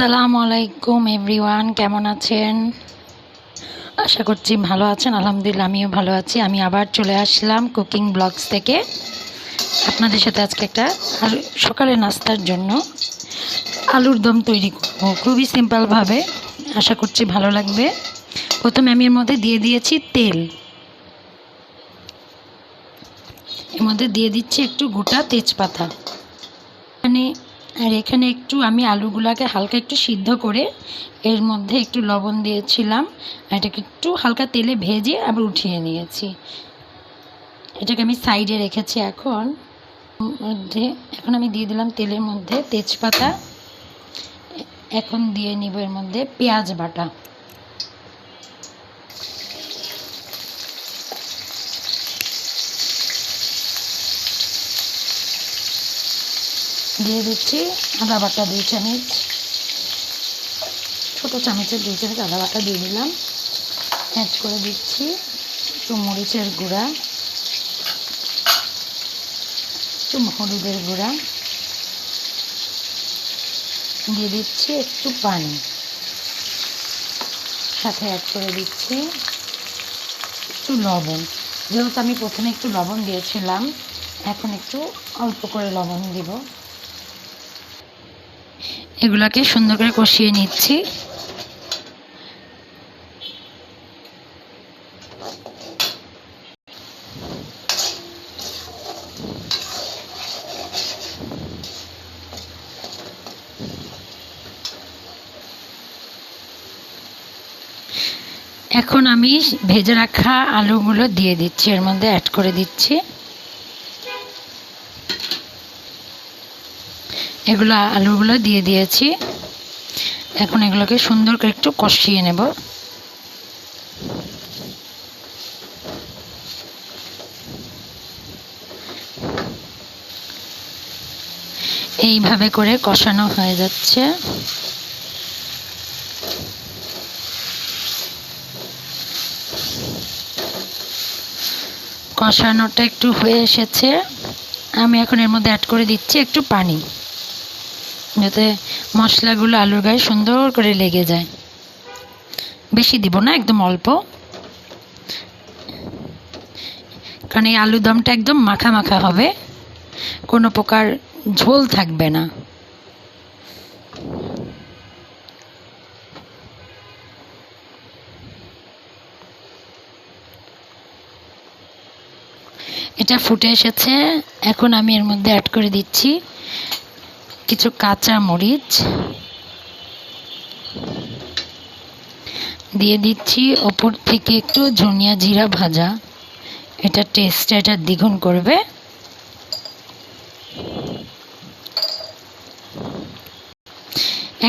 আসসালামু আলাইকুম এভরিওয়ান, কেমন আছেন? আশা করছি ভালো আছেন। আলহামদুলিল্লাহ আমিও ভালো আছি। আমি আবার চলে আসলাম কুকিং ব্লগস থেকে আপনাদের সাথে আজকে একটা সকালে নাস্তার জন্য আলুর দম তৈরি করব, খুবই সিম্পলভাবে। আশা করছি ভালো লাগবে। প্রথমে আমি এর মধ্যে দিয়ে দিয়েছি তেল, এর মধ্যে দিয়ে দিচ্ছি একটু গোটা তেজপাতা। এখানে একটু আমি আলুগুলাকে হালকা একটু সিদ্ধ করে এর মধ্যে একটু লবণ দিয়েছিলাম, আর এটাকে একটু হালকা তেলে ভেজে আবার উঠিয়ে নিয়েছি। এটাকে আমি সাইডে রেখেছি। এখন আমি দিয়ে দিলাম তেলের মধ্যে তেজপাতা। এখন দিয়ে নিব এর মধ্যে পেঁয়াজ বাটা। দিয়ে দিচ্ছি আদা বাটা 2 চামচ, ছোটো চামচের 2 চামচ আদা বাটা দিয়ে দিলাম। অ্যাড করে দিচ্ছি একটু মরিচের গুঁড়া, একটু হলুদের গুঁড়া, দিয়ে দিচ্ছি একটু পানি, সাথে অ্যাড করে দিচ্ছি একটু লবণ। যেহেতু আমি প্রথমে একটু লবণ দিয়েছিলাম, এখন একটু অল্প করে লবণ দিব। এগুলাকে সুন্দর করে কষিয়ে নিচ্ছি। এখন আমি ভেজে রাখা আলুগুলো দিয়ে দিচ্ছি, এর মধ্যে অ্যাড করে দিচ্ছি। আলুগুলো দিয়ে দিয়েছি। এখন এগুলোকে সুন্দর করে একটু কষিয়ে নেব। এইভাবে করে কষানো হয়ে যাচ্ছে। কষানোটা একটু হয়ে এসেছে। আমি এখন এর মধ্যে অ্যাড করে দিচ্ছি একটু পানি, যাতে মশলাগুলো আলুর গায়ে সুন্দর করে লেগে যায়। বেশি দিব না, একদম অল্প, কারণ এই আলুর দমটা একদম মাখা মাখা হবে, কোনো প্রকার ঝোল থাকবে না। এটা ফুটে এসেছে। এখন আমি এর মধ্যে অ্যাড করে দিচ্ছি কিছু কাঁচা মরিচ, দিয়ে দিচ্ছি ওপর থেকে একটু ধনিয়া জিরা ভাজা। এটা টেস্টটা দ্বিগুণ করবে।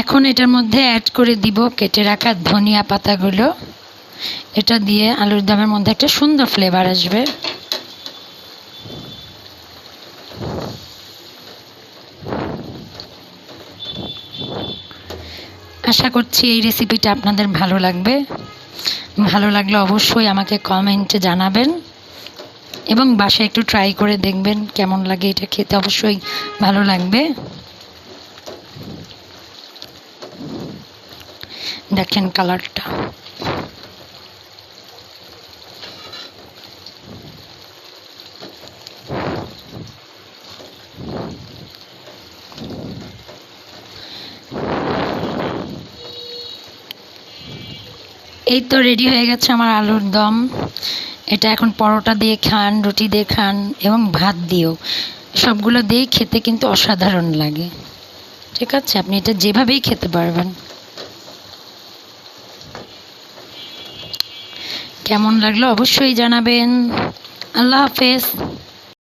এখন এটার মধ্যে অ্যাড করে দিব কেটে রাখা ধনিয়া পাতাগুলো। এটা দিয়ে আলুর দমের মধ্যে একটা সুন্দর ফ্লেভার আসবে। আশা করছি এই রেসিপিটা আপনাদের ভালো লাগবে। ভালো লাগলে অবশ্যই আমাকে কমেন্টে জানাবেন এবং বাসায় একটু ট্রাই করে দেখবেন কেমন লাগে। এটা খেতে অবশ্যই ভালো লাগবে। দেখেন কালারটা। এই তো রেডি হয়ে গেছে আমার আলুর দম। এটা এখন পরোটা দিয়ে খান, রুটি দিয়ে খান এবং ভাত দিয়েও, সবগুলো দিয়েই খেতে কিন্তু অসাধারণ লাগে। ঠিক আছে, আপনি এটা যেভাবেই খেতে পারবেন। কেমন লাগলো অবশ্যই জানাবেন। আল্লাহ হাফেজ।